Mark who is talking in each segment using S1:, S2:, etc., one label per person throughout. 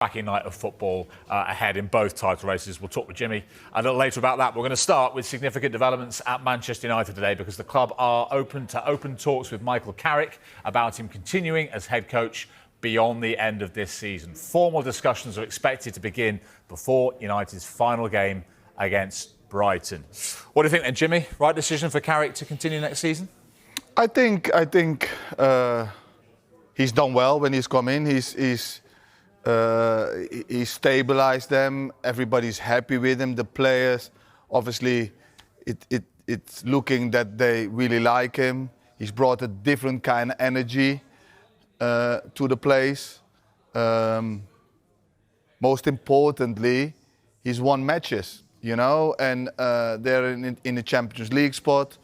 S1: Cracking night of football ahead in both title races. We'll talk with Jimmy a little later about that. We're going to start with significant developments at Manchester United today because the club are open talks with Michael Carrick about him continuing as head coach beyond the end of this season. Formal discussions are expected to begin before United's final game against Brighton. What do you think then, Jimmy? Right decision for Carrick to continue next season?
S2: I think he's done well when he's come in. He stabilized them. Everybody's happy with him. The players, obviously, it's looking that they really like him. He's brought a different kind of energy to the place. Most importantly, he's won matches, and they're in the Champions League spot.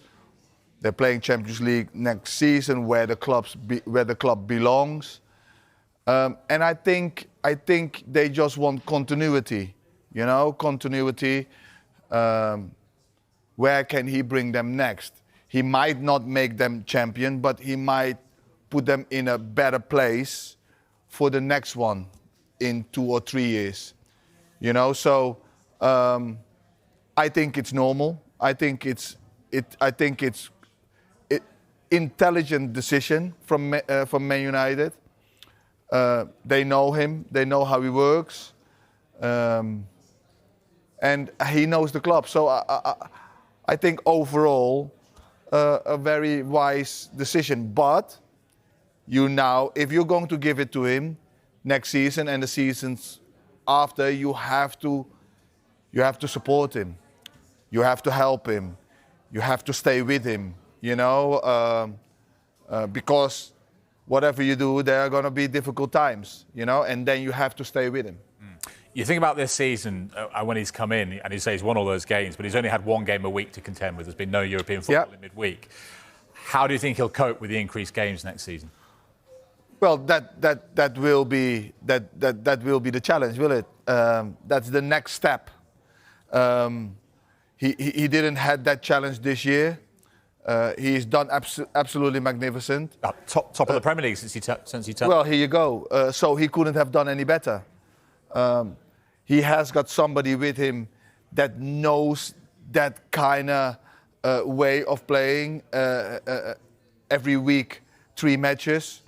S2: They're playing Champions League next season, where the club belongs. And I think they just want continuity, continuity. Where can he bring them next? He might not make them champion, but he might put them in a better place for the next one in 2 or 3 years. So I think it's normal. I think it's intelligent decision from Man United. They know him. They know how he works, and he knows the club. So I think overall a very wise decision. But if you're going to give it to him next season and the seasons after, you have to support him. You have to help him. You have to stay with him. Because whatever you do, there are going to be difficult times, and then you have to stay with him.
S1: You think about this season when he's come in, and you say he's won all those games, but he's only had one game a week to contend with. There's been no European football in midweek. How do you think he'll cope with the increased games next season?
S2: Well, that will be the challenge, will it? That's the next step. He didn't have that challenge this year. He's done absolutely magnificent.
S1: Top of the Premier League since he turned.
S2: Well, here you go. So he couldn't have done any better. He has got somebody with him that knows that kind of way of playing. Every week, 3 matches.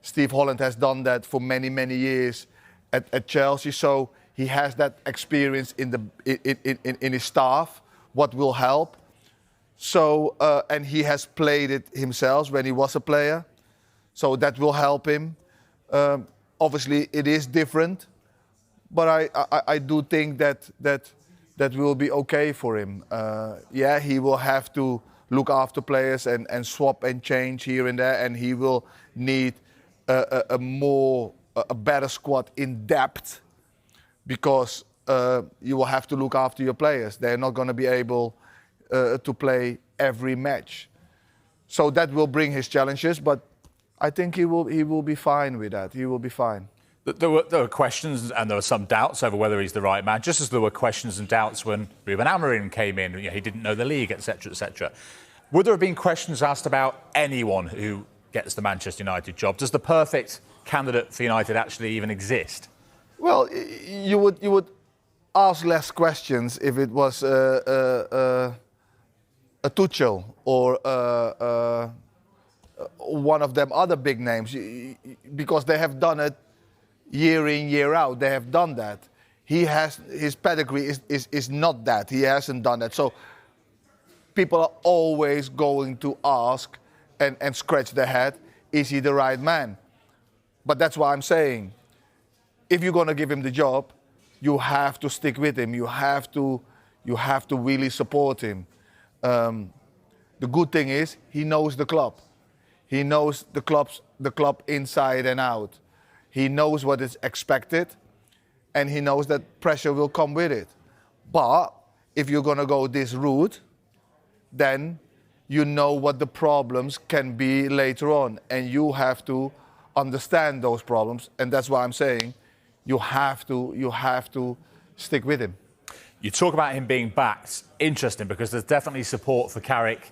S2: Steve Holland has done that for many, many years at Chelsea. So he has that experience in his staff. What will help. So, and he has played it himself when he was a player. So that will help him. Obviously, it is different. But I do think that will be okay for him. He will have to look after players and swap and change here and there. And he will need a better squad in depth. Because you will have to look after your players. They're not going to be able to play every match. So that will bring his challenges, but I think he will be fine with that. He will be fine.
S1: There were questions and there were some doubts over whether he's the right man, just as there were questions and doubts when Ruben Amorim came in. He didn't know the league, etc., etc. Would there have been questions asked about anyone who gets the Manchester United job? Does the perfect candidate for United actually even exist?
S2: Well, you would ask less questions if it was a Tuchel or one of them other big names, because they have done it year in, year out. They have done that. His pedigree is not that. He hasn't done that. So people are always going to ask and scratch their head, is he the right man? But that's why I'm saying, if you're going to give him the job, you have to stick with him. You have to really support him. The good thing is he knows the club. He knows the club inside and out. He knows what is expected, and he knows that pressure will come with it. But if you're going to go this route, then you know what the problems can be later on, and you have to understand those problems. And that's why I'm saying you have to stick with him.
S1: You talk about him being backed. Interesting, because there's definitely support for Carrick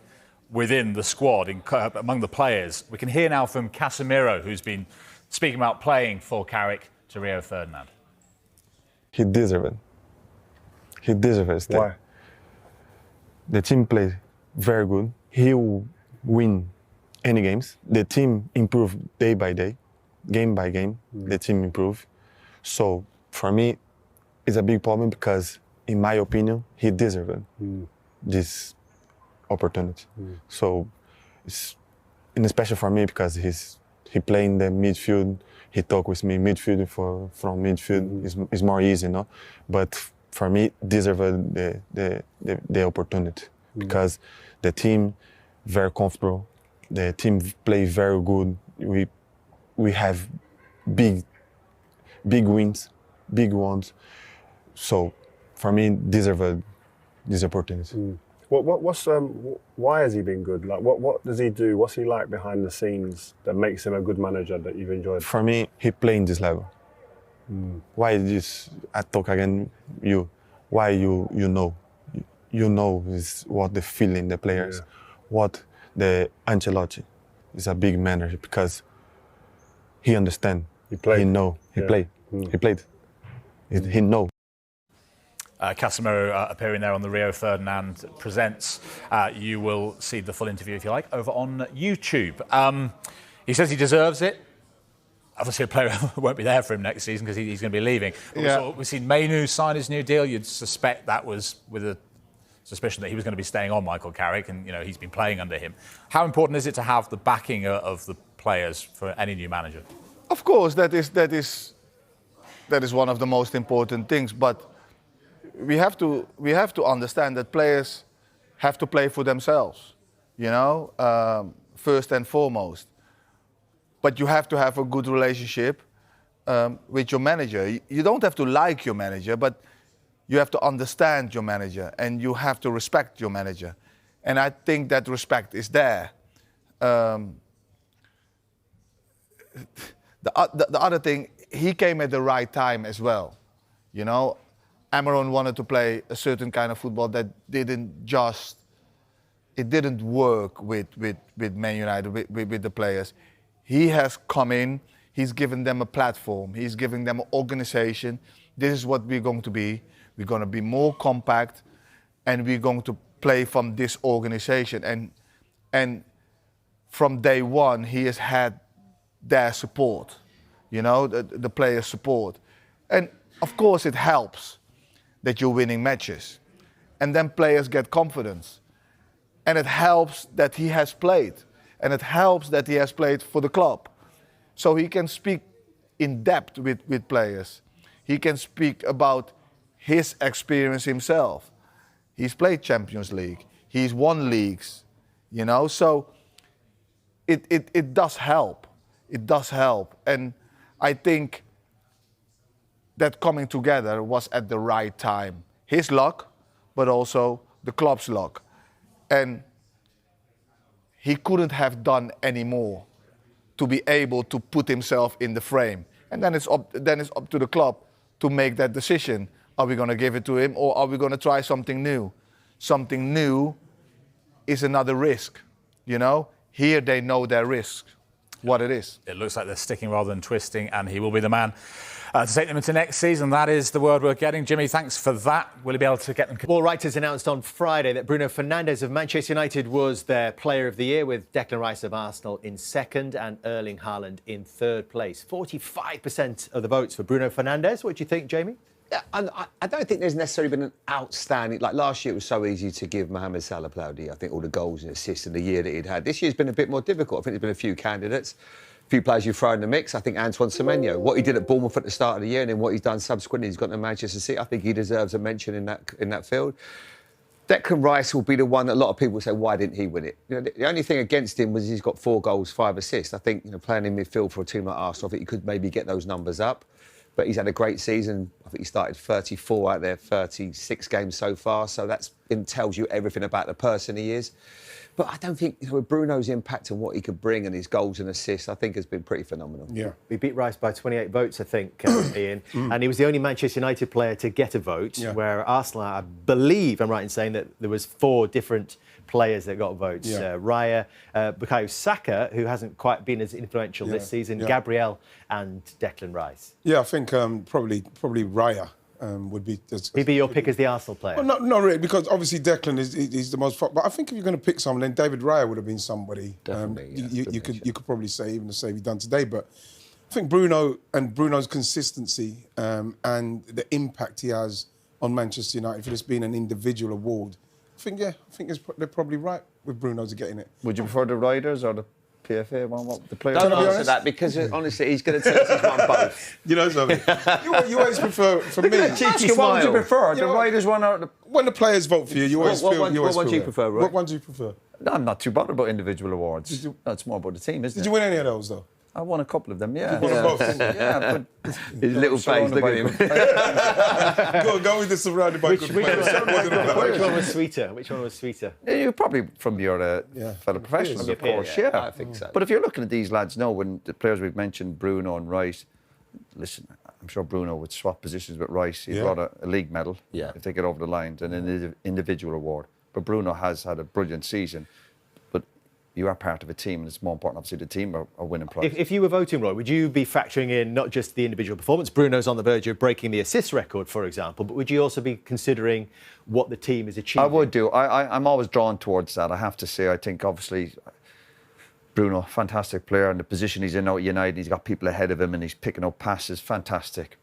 S1: within the squad, among the players. We can hear now from Casemiro, who's been speaking about playing for Carrick to Rio Ferdinand?
S3: He deserves it. He deserves it.
S4: Why?
S3: The team plays very good. He will win any games. The team improve day by day, game by game. The team improve. So for me, it's a big problem because, in my opinion, he deserves this opportunity. So it's especially for me because he play in the midfield. He talk with me midfield from midfield is more easy, no. But for me, deserve the opportunity because the team very comfortable. The team play very good. We have big wins, big ones. So for me, deserve this opportunity.
S4: Why has he been good? Like, what does he do? What's he like behind the scenes that makes him a good manager that you've enjoyed?
S3: For me, he play in this level. Why this? I talk again. Why you know? You know is what the feeling the players, what the Ancelotti is a big manager because he understand.
S4: He played.
S3: He know. He played. He played. He know.
S1: Casemiro appearing there on the Rio Ferdinand Presents. You will see the full interview, if you like, over on YouTube. He says he deserves it. Obviously, a player won't be there for him next season because he's going to be leaving. But we've seen Mainu sign his new deal. You'd suspect that was with a suspicion that he was going to be staying on Michael Carrick, and he's been playing under him. How important is it to have the backing of the players for any new manager?
S2: Of course, that is one of the most important things. But we have to understand that players have to play for themselves, first and foremost. But you have to have a good relationship with your manager. You don't have to like your manager, but you have to understand your manager and you have to respect your manager. And I think that respect is there. The other thing, he came at the right time as well. Amaron wanted to play a certain kind of football that didn't work with Man United, with the players. He has come in, he's given them a platform, he's giving them an organization. This is what we're going to be. We're going to be more compact and we're going to play from this organization. And from day one, he has had their support, the players' support. And of course it helps that you're winning matches. And then players get confidence. And it helps that he has played. And it helps that he has played for the club. So he can speak in depth with players. He can speak about his experience himself. He's played Champions League. He's won leagues, So it does help. It does help. And I think that coming together was at the right time. His luck, but also the club's luck. And he couldn't have done any more to be able to put himself in the frame. And then it's up to the club to make that decision. Are we going to give it to him or are we going to try something new? Something new is another risk, Here they know their risk, what it is.
S1: It looks like they're sticking rather than twisting, and he will be the man to take them into next season. That is the word we're getting. Jimmy, thanks for that. Will he be able to get them?
S5: Football Writers announced on Friday that Bruno Fernandes of Manchester United was their Player of the Year, with Declan Rice of Arsenal in second and Erling Haaland in third place. 45% of the votes for Bruno Fernandes. What do you think, Jamie?
S6: Yeah, I don't think there's necessarily been an outstanding... Like last year, it was so easy to give Mohamed Salah Player of the Year. I think all the goals and assists in the year that he'd had. This year's been a bit more difficult. I think there's been a few candidates. A few players you throw in the mix. I think Antoine Semenyo, what he did at Bournemouth at the start of the year and then what he's done subsequently, he's got to Manchester City. I think he deserves a mention in that field. Declan Rice will be the one that a lot of people will say, why didn't he win it? The only thing against him was he's got 4 goals, 5 assists. I think playing in midfield for a team like Arsenal, I think he could maybe get those numbers up. But he's had a great season. I think he started 34 out of their 36 games so far. So that tells you everything about the person he is. But I don't think, with Bruno's impact and what he could bring and his goals and assists, I think has been pretty phenomenal.
S5: Yeah. We beat Rice by 28 votes, I think, Ian. And he was the only Manchester United player to get a vote, where Arsenal, I believe I'm right in saying that there was 4 different players that got votes.
S7: Yeah.
S5: Raya, Bukayo Saka, who hasn't quite been as influential this season, Gabriel and Declan Rice.
S7: Yeah, I think probably Raya would be.
S5: He'd be your pick as the Arsenal player?
S7: Well, not really, because obviously Declan is the most. But I think if you're going to pick someone, then David Raya would have been somebody.
S6: Definitely,
S7: You could probably say, even the save he done today, but I think Bruno's consistency and the impact he has on Manchester United for this being an individual award. I think they're probably right with Bruno to getting it.
S8: Would you prefer the Riders or the PFA one? What the players?
S6: Don't answer that, because honestly, he's going to tell us he's won both.
S7: You know something? you always prefer, for me.
S8: What would you prefer? The Riders one or the...
S7: When the players vote for you, you always feel.
S6: What one do you prefer, right?
S7: What one do you prefer?
S8: I'm not too bothered about individual awards. That's more about the team, isn't it?
S7: Did you win any of those though?
S8: I won a couple of them, yeah.
S7: You won them both, didn't you?
S8: Yeah, but
S6: His little face, look at him.
S7: Go with the surrounded by good players.
S5: Which one was sweeter? Which one was sweeter?
S8: Yeah, you're probably from your fellow professionals, of course, yeah.
S6: I think so.
S8: But if you're looking at these lads now, when the players we've mentioned, Bruno and Rice, listen, I'm sure Bruno would swap positions with Rice. He'd brought a league medal if they get over the line, and an individual award. But Bruno has had a brilliant season. But you are part of a team, and it's more important, obviously, the team are winning prizes.
S5: If you were voting, Roy, would you be factoring in not just the individual performance? Bruno's on the verge of breaking the assist record, for example, but would you also be considering what the team is achieving?
S8: I would do. I'm always drawn towards that, I have to say. I think, obviously, Bruno, fantastic player, and the position he's in now at United, he's got people ahead of him and he's picking up passes, fantastic.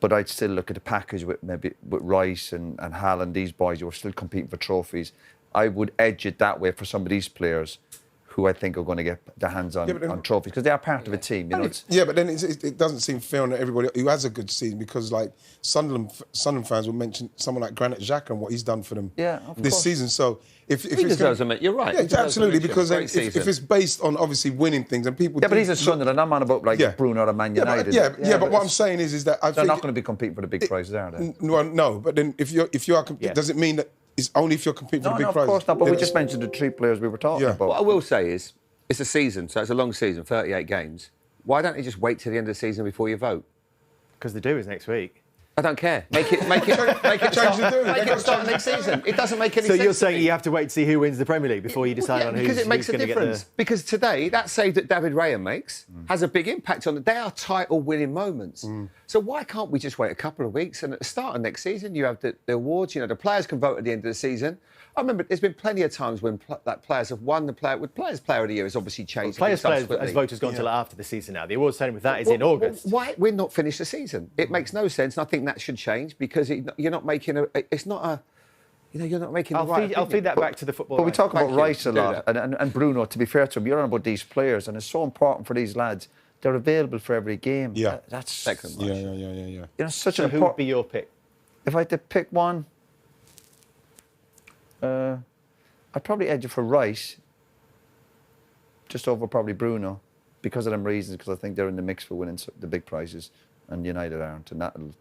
S8: But I'd still look at the package with Rice and Haaland, these boys who are still competing for trophies. I would edge it that way for some of these players who I think are going to get their hands on trophies, because they are part of a team. You know,
S7: but then it doesn't seem fair on everybody who has a good season, because like Sunderland fans will mention someone like Granit Xhaka and what he's done for them this season. So if
S6: he deserves a mention. You're right.
S7: Yeah, absolutely, because if it's based on obviously winning things and people.
S8: Yeah, but he's a Sunderland. I'm on about Bruno or Man United.
S7: But what I'm saying is that I
S8: they're
S7: think
S8: not going to be competing for the big prizes, are they?
S7: No, but then if you are, does it mean that it's only if you're competing for the big prizes?
S8: No, of course not. But we just mentioned the three players we were talking about.
S6: What I will say is, it's a season, so it's a long season, 38 games. Why don't you just wait till the end of the season before you vote?
S5: Because the do is next week.
S6: I don't care. Make it start next season. It doesn't make any sense.
S5: So you're saying you have to wait to see who wins the Premier League before you decide on who's going to get
S6: because it makes a difference. Because today, that save that David Raya makes has a big impact on it. They are title-winning moments. So why can't we just wait a couple of weeks, and at the start of next season, you have the awards. You know, the players can vote at the end of the season. I remember there's been plenty of times when players have won the player. With Players Player of the Year has obviously changed.
S5: Players as voters gone until after the season now. The awards ceremony with that is in August.
S6: Why we're not finished the season? It makes no sense, and I think that should change, because you're not making it's not a. You know, you're not making.
S5: I'll feed that back to the football.
S8: But we talk about Rice a lot, and Bruno. To be fair to him, you're on about these players, and it's so important for these lads. They're available for every game.
S7: Yeah,
S8: that's
S6: second.
S7: Yeah.
S8: You know, such
S5: who would be your pick?
S8: If I had to pick one, I'd probably edge it for Rice, just over probably Bruno, because of them reasons. Because I think they're in the mix for winning the big prizes, and United aren't, and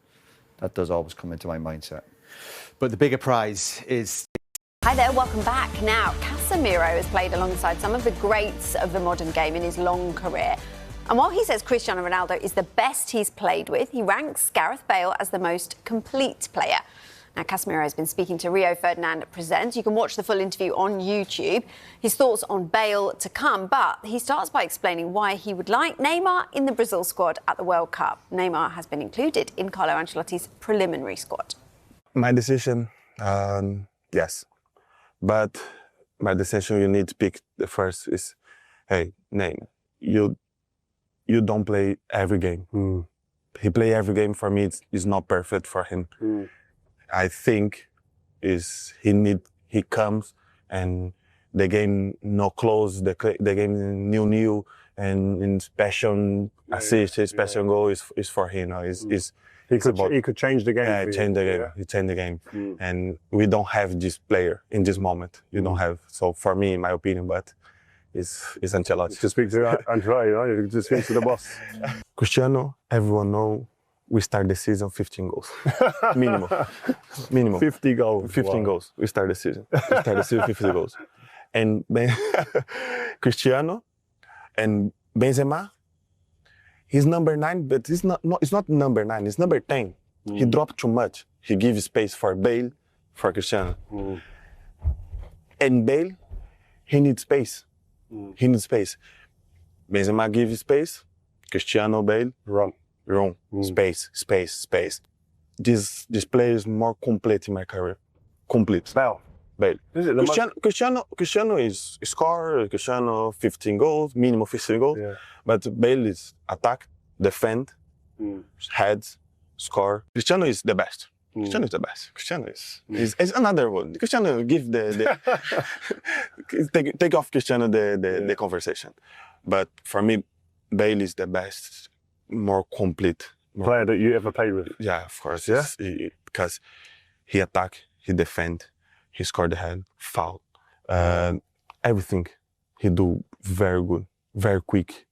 S8: that does always come into my mindset.
S5: But the bigger prize is.
S9: Hi there, welcome back. Now, Casemiro has played alongside some of the greats of the modern game in his long career. And while he says Cristiano Ronaldo is the best he's played with, he ranks Gareth Bale as the most complete player. Now, Casemiro has been speaking to Rio Ferdinand Presents. You can watch the full interview on YouTube. His thoughts on Bale to come, but he starts by explaining why he would like Neymar in the Brazil squad at the World Cup. Neymar has been included in Carlo Ancelotti's preliminary squad.
S3: My decision, yes. But my decision you need to pick the first is, hey, Neymar, you don't play every game. He play every game. For me, it's not perfect for him. I think he comes and the game no close, the game new and in special assist, special goal is for him.
S4: He could change the game.
S3: Yeah, change the game. He changed the game, and we don't have this player in this moment. You don't have. So for me, in my opinion, but it's Ancelotti.
S4: To speak to Ancelotti, you just speak to the boss.
S3: Cristiano, everyone know. We start the season 15 goals. Minimum.
S4: 50 goals.
S3: 15 goals. We start the season. 50 goals. And Cristiano and Benzema, he's number 9, but it's not number 9, it's number 10. He dropped too much. He gives space for Bale, for Cristiano. And Bale, he needs space. He needs space. Benzema gives space. Cristiano, Bale,
S4: Run.
S3: Space. This player is more complete in my career. Complete. Bale.
S4: Is it the
S3: Cristiano is score. Cristiano 15 goals, minimum 15 goals.
S4: Yeah.
S3: But Bale is attack, defend, heads, score. Cristiano is the best. Cristiano is the best. Cristiano is another one. Cristiano give the take off Cristiano the conversation. But for me, Bale is the best, more complete
S4: player that you ever played with?
S3: Yeah, of course.
S4: Yeah?
S3: Because he attack, he defend, he scored the head, foul. Everything he do very good, very quick,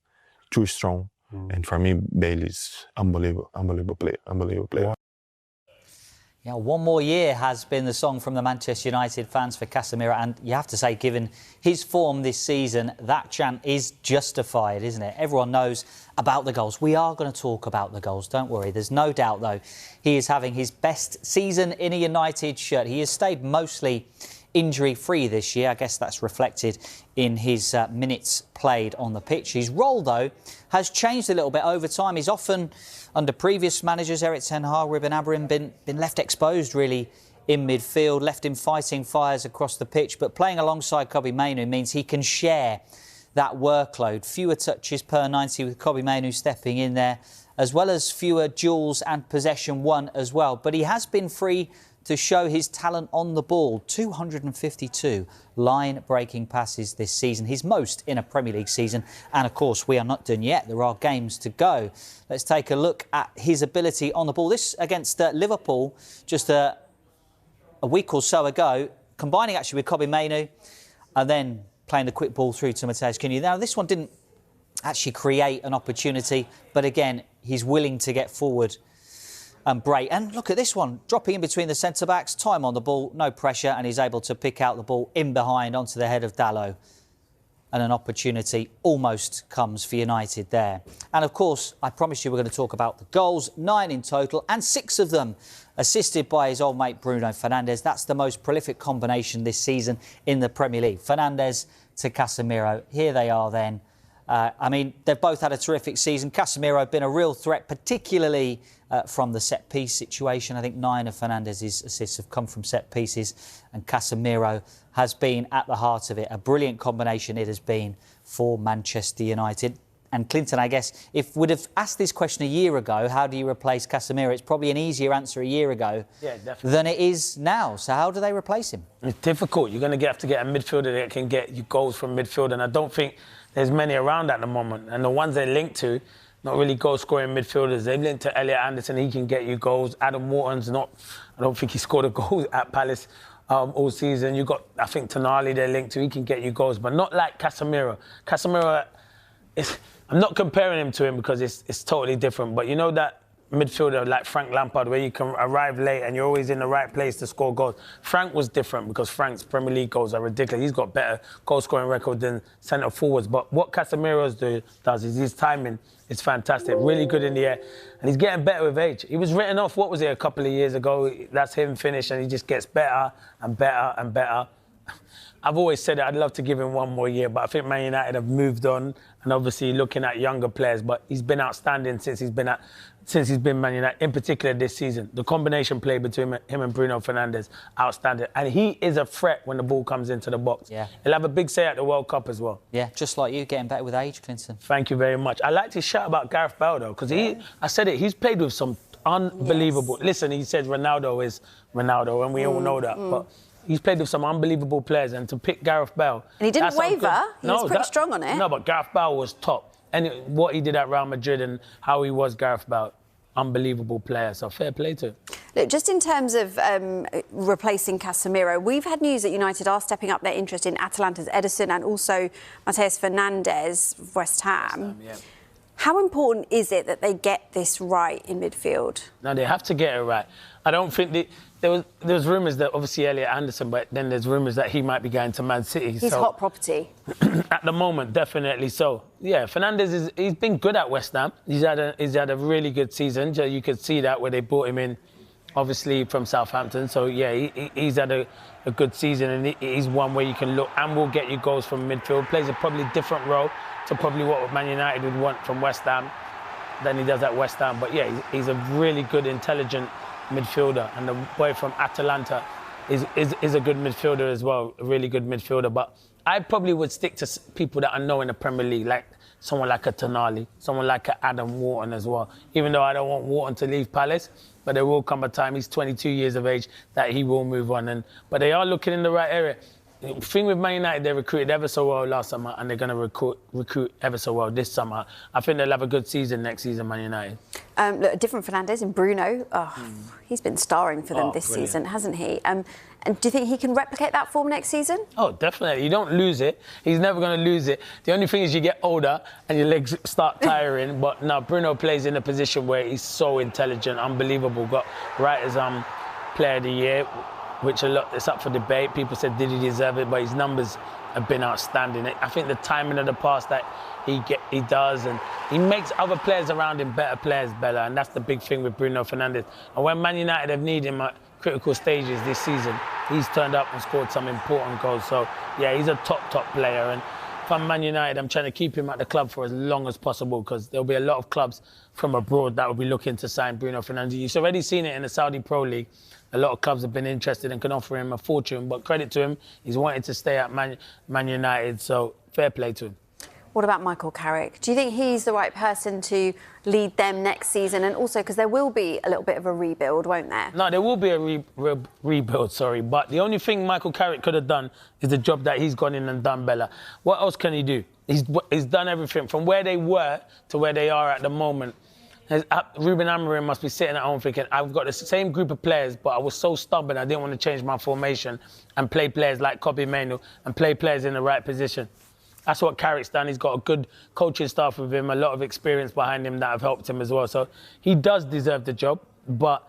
S3: too strong. And for me, Bale is unbelievable player.
S10: Yeah, one more year has been the song from the Manchester United fans for Casemiro, and you have to say, given his form this season, that chant is justified, isn't it? Everyone knows about the goals. We are going to talk about the goals, don't worry. There's no doubt, though, he is having his best season in a United shirt. He has stayed mostly injury-free this year. I guess that's reflected in his minutes played on the pitch. His role, though, has changed a little bit over time. He's often, under previous managers, Eric Ten Hag, Ruben Amorim, been left exposed, really, in midfield, left him fighting fires across the pitch. But playing alongside Kobbie Mainoo means he can share that workload. Fewer touches per 90 with Kobbie Mainoo stepping in there, as well as fewer duels and possession won as well. But he has been free to show his talent on the ball. 252 line-breaking passes this season, his most in a Premier League season. And, of course, we are not done yet. There are games to go. Let's take a look at his ability on the ball. This against Liverpool just a week or so ago, combining actually with Kobbie Mainoo and then playing the quick ball through to Matheus Cunha. Now, this one didn't actually create an opportunity, but, again, he's willing to get forward and break. And look at this one, dropping in between the centre-backs, time on the ball, no pressure, and he's able to pick out the ball in behind onto the head of Dalot. And an opportunity almost comes for United there. And, of course, I promised you we're going to talk about the goals, 9 in total, and 6 of them assisted by his old mate Bruno Fernandes. That's the most prolific combination this season in the Premier League. Fernandes to Casemiro. Here they are then. I mean, they've both had a terrific season. Casemiro been a real threat, particularly from the set-piece situation. I think 9 of Fernandes's assists have come from set-pieces, and Casemiro has been at the heart of it. A brilliant combination it has been for Manchester United. And Clinton, I guess, if we'd have asked this question a year ago, how do you replace Casemiro? It's probably an easier answer a year ago than it is now. So how do they replace him?
S11: It's difficult. You're going to have to get a midfielder that can get you goals from midfield, and I don't think there's many around at the moment. And the ones they link to, not really goal-scoring midfielders. They've linked to Elliot Anderson. He can get you goals. Adam Wharton's not... I don't think he scored a goal at Palace all season. You've got, I think, Tonali they're linked to. He can get you goals, but not like Casemiro. Casemiro, I'm not comparing him to him because it's totally different. But you know that midfielder like Frank Lampard, where you can arrive late and you're always in the right place to score goals. Frank was different because Frank's Premier League goals are ridiculous. He's got better goal-scoring record than centre forwards. But what Casemiro does is his timing is fantastic, really good in the air, and he's getting better with age. He was written off, what was it, a couple of years ago? That's him finished, and he just gets better and better and better. I've always said that I'd love to give him one more year, but I think Man United have moved on, and obviously looking at younger players. But he's been outstanding since he's been Man United, in particular this season. The combination play between him and Bruno Fernandes, outstanding. And he is a threat when the ball comes into the box.
S10: Yeah.
S11: He'll have a big say at the World Cup as well.
S10: Yeah, just like you, getting better with age, Clinton.
S11: Thank you very much. I like to shout about Gareth Bale, though, because I said it, he's played with some unbelievable... Yes. Listen, he said Ronaldo is Ronaldo, and we all know that. But he's played with some unbelievable players, and to pick Gareth Bale...
S9: And he didn't waver. He was pretty strong on it.
S11: No, but Gareth Bale was top. And what he did at Real Madrid and how he was, Gareth Bale, unbelievable player. So fair play to him.
S9: Look, just in terms of replacing Casemiro, we've had news that United are stepping up their interest in Atalanta's Ederson and also Matheus Fernandes of West Ham.
S11: Yeah.
S9: How important is it that they get this right in midfield?
S11: No, they have to get it right. I don't think there was rumours that obviously Elliot Anderson, but then there's rumours that he might be going to Man City.
S9: He's hot property.
S11: At the moment, definitely so. Yeah, Fernandes he's been good at West Ham. He's had a really good season. You could see that where they brought him in obviously from Southampton. So yeah, he's had a good season, and he's one where you can look and will get you goals from midfield. Plays a probably different role to probably what Man United would want from West Ham than he does at West Ham. But yeah, he's a really good, intelligent midfielder, and the boy from Atalanta is a good midfielder as well, a really good midfielder. But I probably would stick to people that I know in the Premier League, like someone like a Tonali, someone like a Adam Wharton as well. Even though I don't want Wharton to leave Palace, but there will come a time, he's 22 years of age, that he will move on. But they are looking in the right area. The thing with Man United, they recruited ever so well last summer, and they're going to recruit ever so well this summer. I think they'll have a good season next season, Man United.
S9: Look, a different Fernandes in Bruno. He's been starring for them this
S11: brilliant.
S9: season, hasn't he? And do you think he can replicate that form next season?
S11: Oh, definitely. You don't lose it. He's never going to lose it. The only thing is you get older and your legs start tiring. But now Bruno plays in a position where he's so intelligent, unbelievable. Got right as Player of the Year, which it's up for debate. People said, did he deserve it? But his numbers have been outstanding. I think the timing of the pass that he does, and he makes other players around him better players, Bella, and that's the big thing with Bruno Fernandes. And when Man United have needed him at critical stages this season, he's turned up and scored some important goals. So, yeah, he's a top player. And if I'm Man United, I'm trying to keep him at the club for as long as possible, because there'll be a lot of clubs from abroad that will be looking to sign Bruno Fernandes. You've already seen it in the Saudi Pro League. A lot of clubs have been interested and can offer him a fortune, but credit to him, he's wanted to stay at Man United, so fair play to him.
S9: What about Michael Carrick? Do you think he's the right person to lead them next season? And also, because there will be a little bit of a rebuild, won't there?
S11: No, there will be a rebuild, but the only thing Michael Carrick could have done is the job that he's gone in and done, Bella. What else can he do? He's done everything from where they were to where they are at the moment. Ruben Amorim must be sitting at home thinking, I've got the same group of players, but I was so stubborn I didn't want to change my formation and play players like Kobbie Mainoo and play players in the right position. That's what Carrick's done. He's got a good coaching staff with him, a lot of experience behind him that have helped him as well. So he does deserve the job, but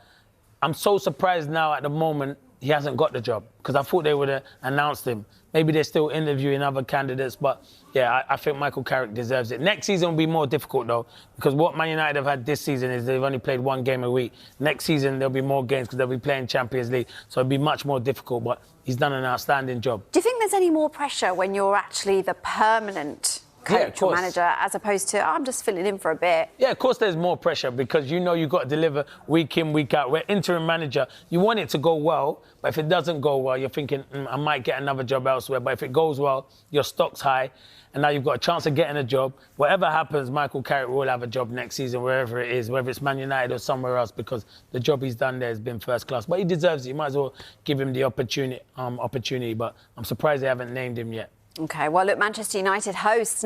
S11: I'm so surprised now at the moment he hasn't got the job, because I thought they would have announced him. Maybe they're still interviewing other candidates, but yeah, I think Michael Carrick deserves it. Next season will be more difficult though, because what Man United have had this season is they've only played one game a week. Next season there'll be more games because they'll be playing Champions League, so it'll be much more difficult, but he's done an outstanding job.
S9: Do you think there's any more pressure when you're actually the permanent coach or manager, as opposed to, I'm just filling in for a bit?
S11: Yeah, of course there's more pressure, because you know you've got to deliver week in, week out. We're interim manager. You want it to go well, but if it doesn't go well, you're thinking, I might get another job elsewhere. But if it goes well, your stock's high, and now you've got a chance of getting a job. Whatever happens, Michael Carrick will have a job next season, wherever it is, whether it's Man United or somewhere else, because the job he's done there has been first class. But he deserves it. You might as well give him the opportunity, but I'm surprised they haven't named him yet.
S9: OK, well, look, Manchester United hosts